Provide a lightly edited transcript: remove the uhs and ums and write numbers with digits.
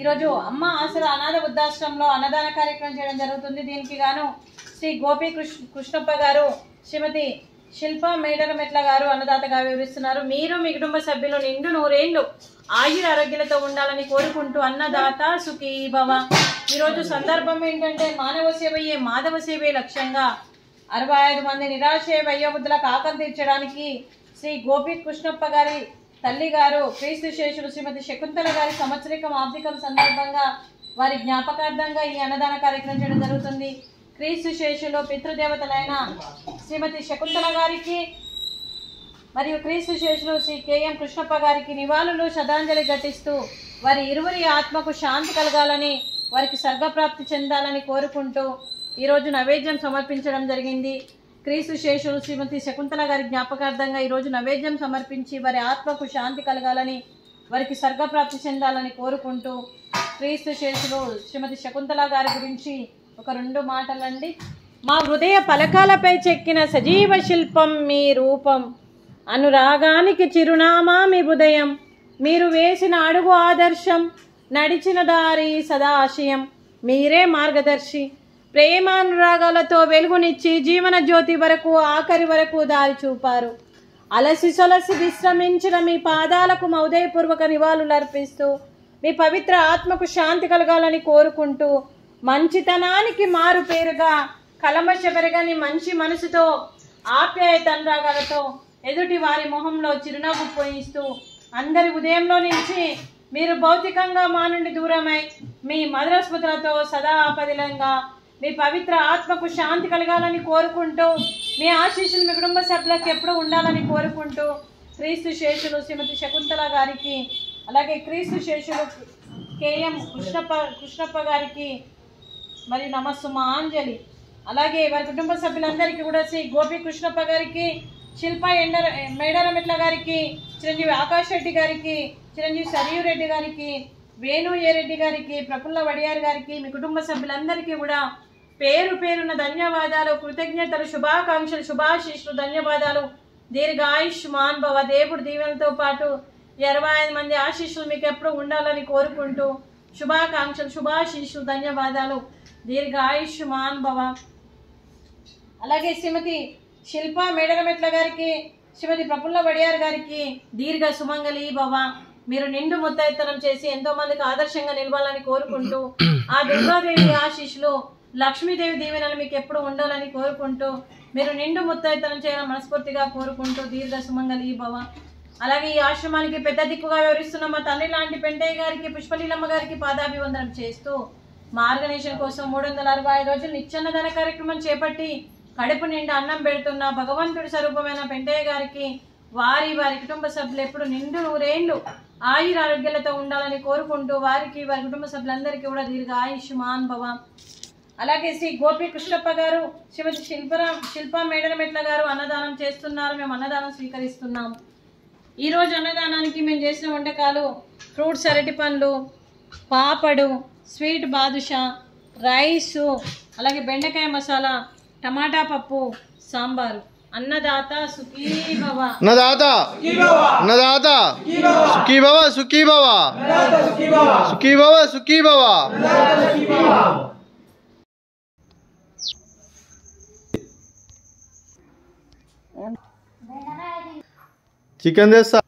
ఈరోజు అమ్మ ఆసరా అనాథ వృద్ధాశ్రమంలో అన్నదాన కార్యక్రమం చేయడం జరుగుతుంది. దీనికి గాను శ్రీ గోపి కృష్ణప్ప గారు, శ్రీమతి శిల్ప మేడరమెట్ల గారు అన్నదాతగా వివరిస్తున్నారు. మీరు మీ కుటుంబ సభ్యులు నిండు నూరేళ్లు ఆయుర ఆరోగ్యాలతో ఉండాలని కోరుకుంటూ అన్నదాత సుఖీ భవ. ఈరోజు సందర్భం ఏంటంటే మానవ సేవయే మాధవ సేవే లక్ష్యంగా 65 మంది నిరాశ్రయ వయోవృద్ధులకు ఆకలి తీర్చడానికి శ్రీ గోపి కృష్ణప్ప గారి తల్లి గారు క్రీస్తు శేషులు శ్రీమతి శకుంతల గారి సంవత్సరికం ఆర్థికం సందర్భంగా వారి జ్ఞాపకార్థంగా ఈ అన్నదాన కార్యక్రమం చేయడం జరుగుతుంది. క్రీస్తు శేషులు పితృదేవతలైన శ్రీమతి శకుంతల గారికి మరియు క్రీస్తు శేషులు శ్రీ కేఎం కృష్ణప్ప గారికి నివాళులు శ్రద్ధాంజలి ఘటిస్తూ వారి ఇరువురి ఆత్మకు శాంతి కలగాలని, వారికి స్వర్గప్రాప్తి చెందాలని కోరుకుంటూ ఈరోజు నైవేద్యం సమర్పించడం జరిగింది. క్రీస్తు శేషులు శ్రీమతి శకుంతల గారి జ్ఞాపకార్థంగా ఈరోజు నైవేద్యం సమర్పించి వారి ఆత్మకు శాంతి కలగాలని, వారికి స్వర్గప్రాప్తి చెందాలని కోరుకుంటూ క్రీస్తు శేషులు శ్రీమతి శకుంతల గారి గురించి ఒక 2 మాటలండి. మా హృదయ పలకాలపై చెక్కిన సజీవ శిల్పం మీ రూపం, అనురాగానికి చిరునామా మీ హృదయం, మీరు వేసిన అడుగు ఆదర్శం, నడిచిన దారి సదాశయం, మీరే మార్గదర్శి, ప్రేమానురాగాలతో వెలుగునిచ్చి జీవన జ్యోతి వరకు ఆఖరి వరకు దారి చూపారు. అలసి సొలసి విశ్రమించిన మీ పాదాలకు ఉదయపూర్వక నివాళులు అర్పిస్తూ మీ పవిత్ర ఆత్మకు శాంతి కలగాలని కోరుకుంటూ మంచితనానికి మారు పేరుగా కలమశపెరగని మంచి మనసుతో ఆప్యాయత అనురాగాలతో ఎదుటి వారి మొహంలో చిరునవ్వు పోయిస్తూ అందరి ఉదయంలో నుంచి మీరు భౌతికంగా మా నుండి దూరమై మీ మధుర స్మృతులతో సదా ఆపదిలంగా మీ పవిత్ర ఆత్మకు శాంతి కలగాలని కోరుకుంటూ మీ ఆశీస్సులు మీ కుటుంబ సభ్యులకు ఎప్పుడూ ఉండాలని కోరుకుంటూ క్రీస్తు శేషులు శ్రీమతి శకుంతల గారికి, అలాగే క్రీస్తు శేషులు కేఎం కృష్ణప్ప గారికి మరి నమస్సుమాంజలి, అలాగే వారి కుటుంబ సభ్యులందరికీ కూడా శ్రీ గోపి కృష్ణప్ప గారికి, శిల్ప మేడరమెట్ల గారికి, చిరంజీవి ఆకాష్ రెడ్డి గారికి, చిరంజీవి సరియు రెడ్డి గారికి, వేణు ఏ రెడ్డి గారికి, ప్రఫుల్ల వడియార్ గారికి, మీ కుటుంబ సభ్యులందరికీ కూడా పేరు పేరున్న ధన్యవాదాలు, కృతజ్ఞతలు, శుభాకాంక్షలు, శుభాశీస్సులు, ధన్యవాదాలు. దీర్ఘాయుష్మాన్ భవ. దేవుడి దీవెనలతో పాటు 25 మంది ఆశీస్సులు మీకు ఎప్పుడు ఉండాలని కోరుకుంటూ శుభాకాంక్షలు, శుభాశీస్సులు, ధన్యవాదాలు. దీర్ఘాయుష్మాన్ భవ. అలాగే శ్రీమతి శిల్ప మేడరమెట్ల గారికి, శ్రీమతి ప్రఫుల్ల వడియార్ గారికి దీర్ఘ సుమంగళి భవ. మీరు నిండు ముత్తైతనం చేసి ఎంతో మందికి ఆదర్శంగా నిలవాలని కోరుకుంటూ ఆ దుర్గాదేవి ఆశీస్సులు, లక్ష్మీదేవి దీవెనలు మీకు ఎప్పుడు ఉండాలని కోరుకుంటూ మీరు నిండు ముత్తైతనం చేయాలని మనస్ఫూర్తిగా కోరుకుంటూ దీర్ఘ సుమంగళి భవ. అలాగే ఈ ఆశ్రమానికి పెద్ద దిక్కుగా వివరిస్తున్న మా తండ్రి లాంటి పెంటయ్య గారికి, పుష్పలీలమ్మ గారికి పాదాభివందనం చేస్తూ మా ఆర్గనైజేషన్ కోసం 365 రోజులు నిత్యాన్నదాన కార్యక్రమం చేపట్టి కడుపు నిండా అన్నం పెడుతున్న భగవంతుడి స్వరూపమైన పెంటయ్య గారికి, వారి కుటుంబ సభ్యులు ఎప్పుడు నిండు నూరేళ్లు ఆయుర ఆరోగ్యాలతో ఉండాలని కోరుకుంటూ వారికి, వారి కుటుంబ సభ్యులందరికీ కూడా దీర్ఘ ఆయుష్మాన్ భవ. అలాగే శ్రీ గోపి కృష్ణప్ప గారు, శ్రీమతి శిల్ప మేడరమెట్ల గారు అన్నదానం చేస్తున్నారు. మేము అన్నదానం స్వీకరిస్తున్నాము. ఈరోజు అన్నదానానికి మేము చేసిన వంటకాలు ఫ్రూట్స్, అరటి పండ్లు, పాపడు, స్వీట్ బాదుషా, రైసు, అలాగే బెండకాయ మసాలా, టమాటా పప్పు, సాంబారు. అన్నదాత సుఖీ భవ. అన్నదాత అన్నదాత సుఖీ భవ, సుఖీ భవ, సుఖీ భవ, సుఖీ భవ. చికెన్ తెస్తా.